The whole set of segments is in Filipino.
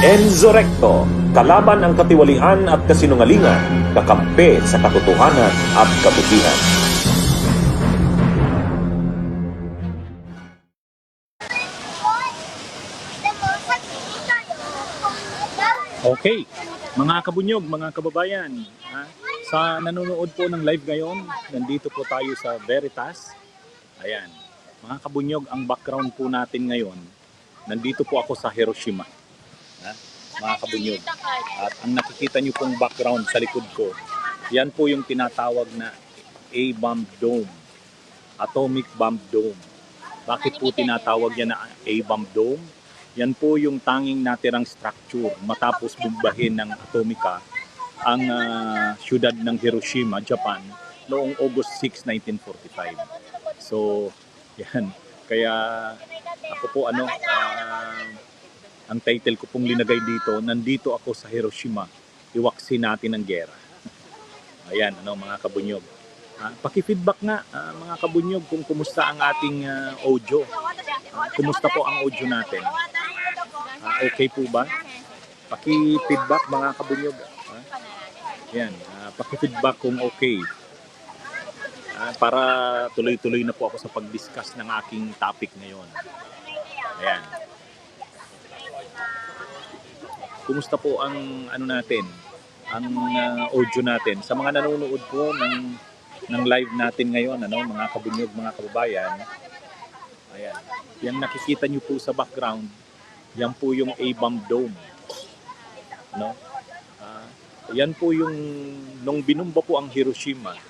Enzo Recto, kalaban ang katiwalian at kasinungalingan, kakampi sa katotohanan at kabutihan. Okay, mga kabunyog, mga kababayan, sa nanonood po ng live ngayon, nandito po tayo sa Veritas. Ayan, mga kabunyog, ang background po natin ngayon, nandito po ako sa Hiroshima. Mga kabunyog, at ang nakikita nyo pong background sa likod ko, yan po yung tinatawag na A-bomb dome, atomic bomb dome. Bakit po tinatawag yan na A-bomb dome? Yan po yung tanging natirang structure matapos bumbahin ng atomika ang syudad ng Hiroshima, Japan noong August 6, 1945. So, yan. Kaya ako po ang title ko pong linagay dito, nandito ako sa Hiroshima, iwaksi natin ang giyera. Ayan, mga kabunyog. Paki-feedback nga mga kabunyog kung kumusta ang ating audio. Kumusta po ang audio natin? Okay po ba? Paki-feedback mga kabunyog. Ayan, paki-feedback kung okay. Para tuloy-tuloy na po ako sa pag-discuss ng aking topic ngayon. Ayan. Kumusta po ang natin? Ang audio natin sa mga nanonood po ng live natin ngayon, mga kabunyog, mga kababayan. Ayan. Yang nakikita niyo po sa background, yan po yung A-bomb dome. Yan po yung nung binumba po ang Hiroshima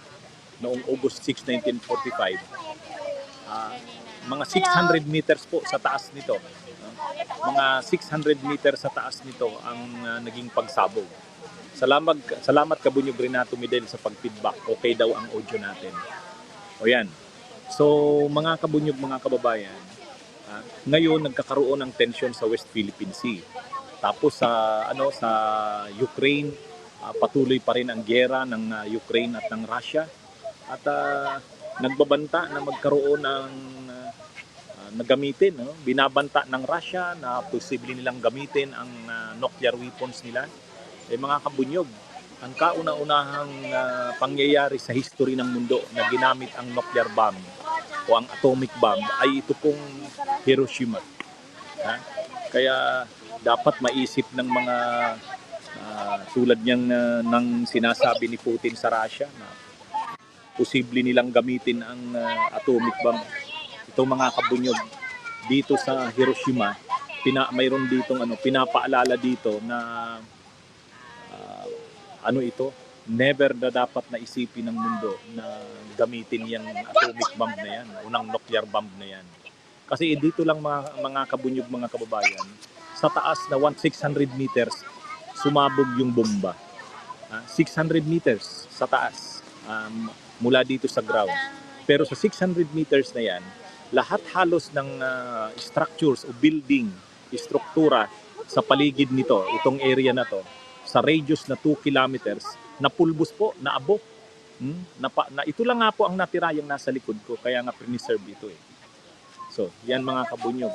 noong August 6, 1945. Mga 600 meters po sa taas nito. Mga 600 meters sa taas nito ang naging pagsabog. Salamat Kabunyog Renato Midel sa pag-feedback. Okay daw ang audio natin. O yan. So mga kabunyog, mga kababayan, ngayon nagkakaroon ng tension sa West Philippine Sea. Tapos sa Ukraine, patuloy pa rin ang giyera ng Ukraine at ng Russia. At nagbabanta na magkaroon ng nagamitin, binabanta ng Russia na posible nilang gamitin ang nuclear weapons nila. Mga kabunyog, ang kauna-unahang pangyayari sa history ng mundo na ginamit ang nuclear bomb o ang atomic bomb ay ito pong Hiroshima. Kaya dapat maisip ng mga tulad niyang ng sinasabi ni Putin sa Russia na posible nilang gamitin ang atomic bomb. Itong mga kabunyog dito sa Hiroshima, mayroon ditong pinapaalala dito na never na dapat na isipin ng mundo na gamitin yung atomic bomb na yan, unang nuclear bomb na yan. Kasi dito lang mga kabunyog, mga kababayan, sa taas na 600 meters, sumabog yung bomba. 600 meters sa taas, mula dito sa ground. Pero sa 600 meters na yan, lahat halos ng structures o building, struktura sa paligid nito, itong area na to, sa radius na 2 kilometers, napulbos po, naabok. Ito lang nga po ang natira yung nasa likod ko, kaya nga preserve ito eh. So, yan mga kabunyog.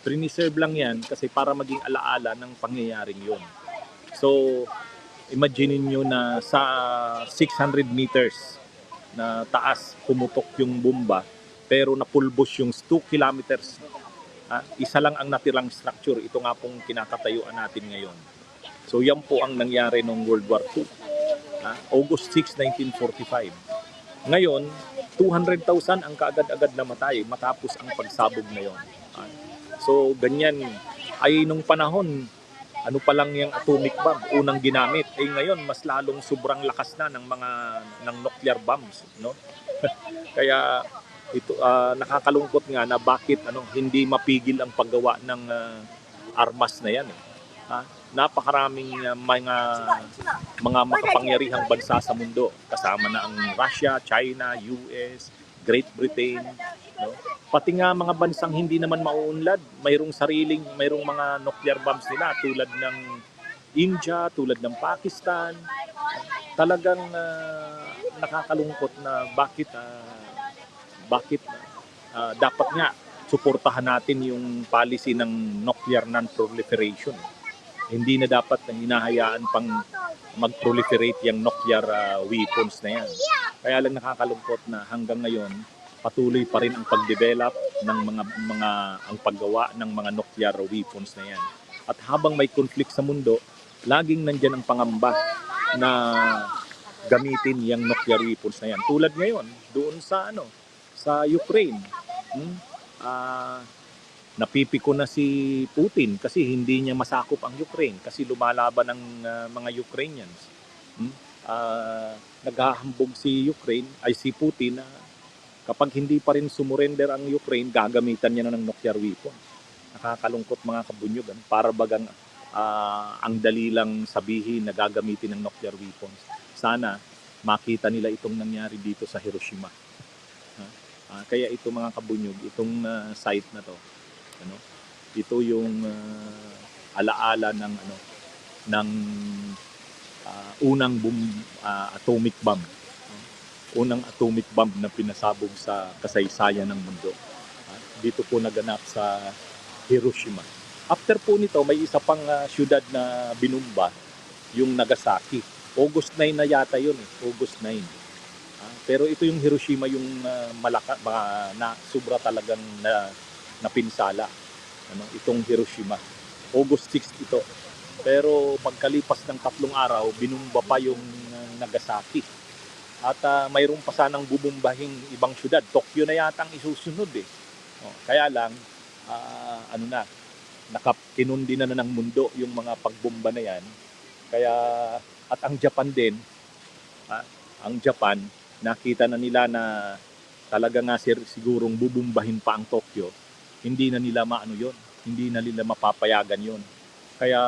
Preserve lang yan kasi para maging alaala ng pangyayaring yon. So, imagine niyo na sa 600 meters na taas pumutok yung bomba, pero napulbos yung 2 kilometers. Isa lang ang natirang structure. Ito nga pong kinakatayuan natin ngayon. So yan po ang nangyari noong World War II. August 6, 1945. Ngayon, 200,000 ang kaagad-agad namatay matapos ang pagsabog na yon. So ganyan ay nung panahon, pa lang yung atomic bomb, unang ginamit. Ngayon, mas lalong sobrang lakas na ng nuclear bombs. Kaya ito nakakalungkot nga na bakit hindi mapigil ang paggawa ng armas na yan. Napakaraming mga makapangyarihang bansa sa mundo, kasama na ang Russia, China, US, Great Britain, pati nga mga bansang hindi naman mauunlad, mayroong mga nuclear bombs nila tulad ng India, tulad ng Pakistan. Talagang nakakalungkot na bakit dapat nga suportahan natin yung policy ng nuclear non-proliferation. Hindi na dapat na hinahayaan pang mag-proliferate yung nuclear weapons na yan. Kaya lang nakakalungkot na hanggang ngayon patuloy pa rin ang pagdevelop ng mga ang paggawa ng mga nuclear weapons na yan. At habang may conflict sa mundo, laging nandiyan ang pangamba na gamitin yung nuclear weapons na yan. Tulad ngayon, doon sa sa Ukraine. Hmm? Ah, napipiko na si Putin kasi hindi niya masakop ang Ukraine kasi lumalaban ang mga Ukrainians. Hmm? Naghahambog si Ukraine ay si Putin na kapag hindi pa rin sumurrender ang Ukraine, gagamitan niya na ng nuclear weapon. Nakakalungkot mga kabunyog. Para bagang ang dali lang sabihin na gagamitin ng nuclear weapons. Sana makita nila itong nangyari dito sa Hiroshima. Kaya ito mga kabunyog, itong site na to, ito yung alaala ng unang atomic bomb. Unang atomic bomb na pinasabog sa kasaysayan ng mundo. Dito po naganap sa Hiroshima. After po nito, may isa pang syudad na binumba, yung Nagasaki. August 9 na yata yun eh. August 9. Pero ito yung Hiroshima, yung na sobra talagang napinsala. Itong Hiroshima. August 6 ito. Pero pagkalipas ng 3 araw, binumba pa yung Nagasaki. At mayroon pa sanang bubumbahing ibang syudad. Tokyo na yata ang isusunod eh. Kaya lang, kinundi na ng mundo yung mga pagbomba na yan. Kaya, at ang Japan din, ang Japan, nakita na nila na talaga nga sigurong bubumbahin pa ang Tokyo. Hindi na nila yon, hindi na nila mapapayagan yon. Kaya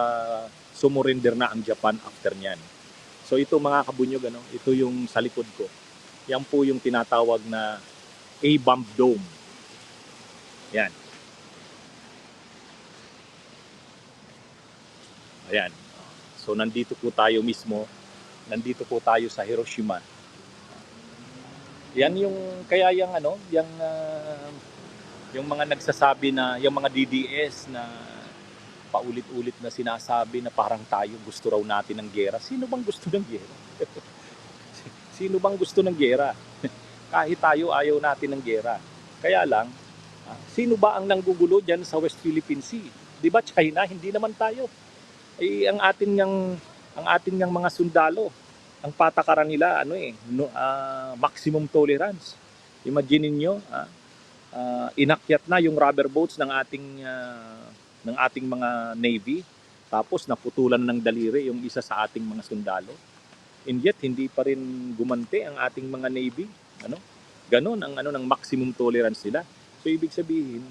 sumurrender na ang Japan after niyan. So ito mga kabunyog, ito yung sa likod ko. Yan po yung tinatawag na A-bomb dome. Yan. Ayan. So nandito po tayo mismo. Nandito po tayo sa Hiroshima. Yan yung kaya yung mga nagsasabi na yung mga DDS na paulit-ulit na sinasabi na parang tayo gusto raw natin ng giyera. Sino bang gusto ng giyera? Sino bang gusto ng giyera? Kahit tayo ayaw natin ng giyera. Kaya lang, sino ba ang nanggugulo diyan sa West Philippine Sea? 'Di ba China? Hindi naman tayo. Ang atin ngang mga sundalo, ang patakaran nila maximum tolerance. Imagine niyo, inakyat na yung rubber boats ng ating mga navy, tapos naputulan ng daliri yung isa sa ating mga sundalo. And yet hindi pa rin gumante ang ating mga navy. Ganon ang ng maximum tolerance nila. So ibig sabihin,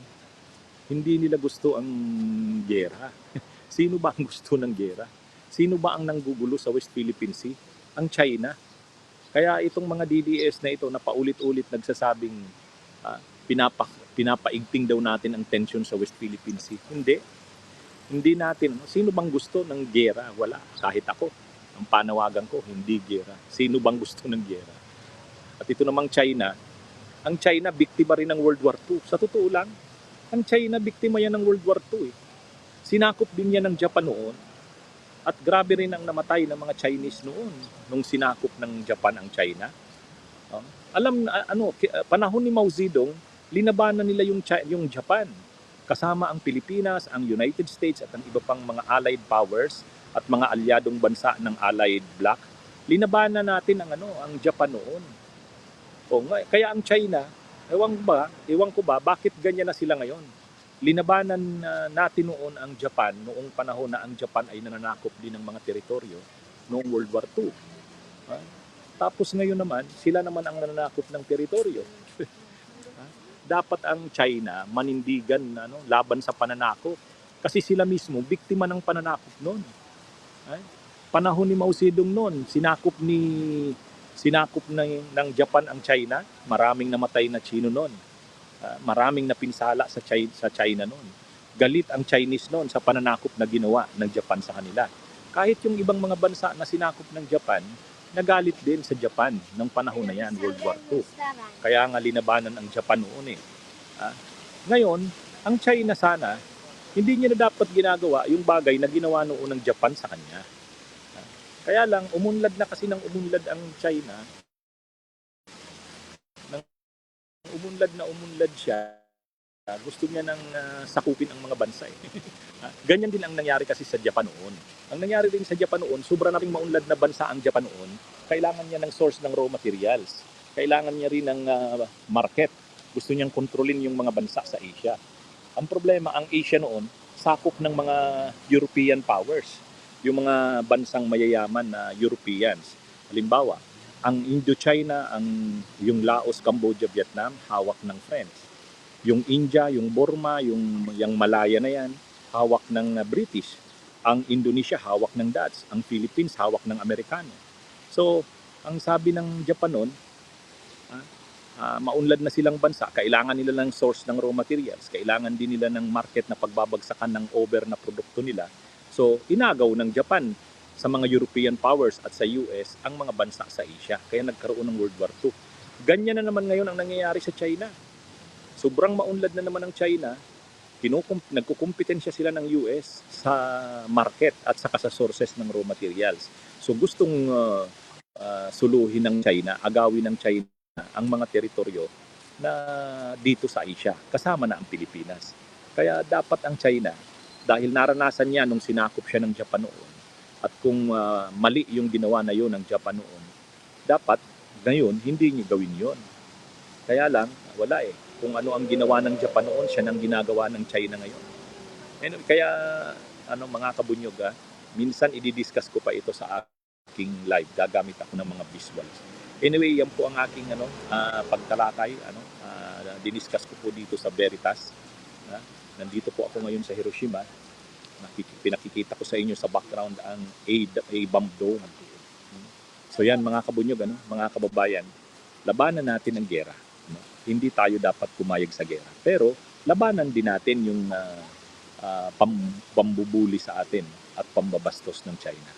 hindi nila gusto ang giyera. Sino ba ang gusto ng giyera? Sino ba ang nanggugulo sa West Philippine Sea? Ang China. Kaya itong mga DDS na ito na paulit-ulit nagsasabing pinapaigting daw natin ang tension sa West Philippine Sea. Hindi natin. Sino bang gusto ng giyera? Wala. Kahit ako. Ang panawagan ko, hindi giyera. Sino bang gusto ng giyera? At ito namang China, ang China biktima rin ng World War II. Sa totoo lang, ang China biktima yan ng World War II. Sinakop din yan ng Japan noon. At grabe rin ang namatay ng mga Chinese noon nung sinakop ng Japan ang China. Panahon ni Mao Zedong, linabanan nila yung Japan. Kasama ang Pilipinas, ang United States at ang iba pang mga allied powers at mga alyadong bansa ng allied bloc. Linabanan natin ang Japan noon. Kaya ang China, ewan ko ba bakit ganyan na sila ngayon? Linabanan natin noon ang Japan noong panahon na ang Japan ay nananakop din ng mga teritoryo noong World War II. Tapos ngayon naman, sila naman ang nananakop ng teritoryo. Dapat ang China manindigan laban sa pananakop. Kasi sila mismo, biktima ng pananakop noon. Panahon ni Mao Zedong noon, sinakop ng Japan ang China. Maraming namatay na Chino noon. Maraming napinsala sa China noon. Galit ang Chinese noon sa pananakop na ginawa ng Japan sa kanila. Kahit yung ibang mga bansa na sinakop ng Japan, nagalit din sa Japan ng panahon na yan, World War II. Kaya nga linabanan ang Japan noon eh. Ngayon, ang China sana, Hindi niya na dapat ginagawa yung bagay na ginawa noong unang Japan sa kanya. Kaya lang, umunlad na kasi ng umunlad ang China. Nang umunlad siya, gusto niya nang sakupin ang mga bansa eh. Ganyan din ang nangyari kasi sa Japan noon. Ang nangyari din sa Japan noon, sobra na ring maunlad na bansa ang Japan noon, kailangan niya ng source ng raw materials. Kailangan niya rin ng market. Gusto niyang kontrolin yung mga bansa sa Asia. Ang problema, ang Asia noon, sakop ng mga European powers. Yung mga bansang mayayaman na Europeans. Halimbawa, ang Indochina, yung Laos, Cambodia, Vietnam, hawak ng French. Yung India, yung Burma, yung Malaya na yan, hawak ng British. Ang Indonesia, hawak ng Dutch. Ang Philippines, hawak ng Amerikano. So, ang sabi ng Japan noon, maunlad na silang bansa, kailangan nila ng source ng raw materials, kailangan din nila ng market na pagbabagsakan ng over na produkto nila. So, inagaw ng Japan sa mga European powers at sa US ang mga bansa sa Asia. Kaya nagkaroon ng World War II. Ganyan na naman ngayon ang nangyayari sa China. Sobrang maunlad na naman ang China, nagkukumpetensya sila ng US sa market at saka sa sources ng raw materials. So gustong suluhin ng China, agawin ng China ang mga teritoryo na dito sa Asia, kasama na ang Pilipinas. Kaya dapat ang China, dahil naranasan niya nung sinakop siya ng Japan noon, at kung mali yung ginawa na yun ng Japan noon, dapat ngayon hindi niya gawin yon. Kaya lang, wala eh. Kung ano ang ginawa ng Japan noon, siya nang ginagawa ng China ngayon. And, kaya, mga kabunyog, minsan i-discuss ko pa ito sa aking live. Gagamit ako ng mga visuals. Anyway, yan po ang aking pagtalakay. Diniscuss ko po dito sa Veritas. Nandito po ako ngayon sa Hiroshima. Pinakikita ko sa inyo sa background ang A-bomb dome. So yan mga kabunyog, mga kababayan, labanan natin ang gera. Hindi tayo dapat pumayag sa gera. Pero labanan din natin yung pambubuli sa atin at pambabastos ng China.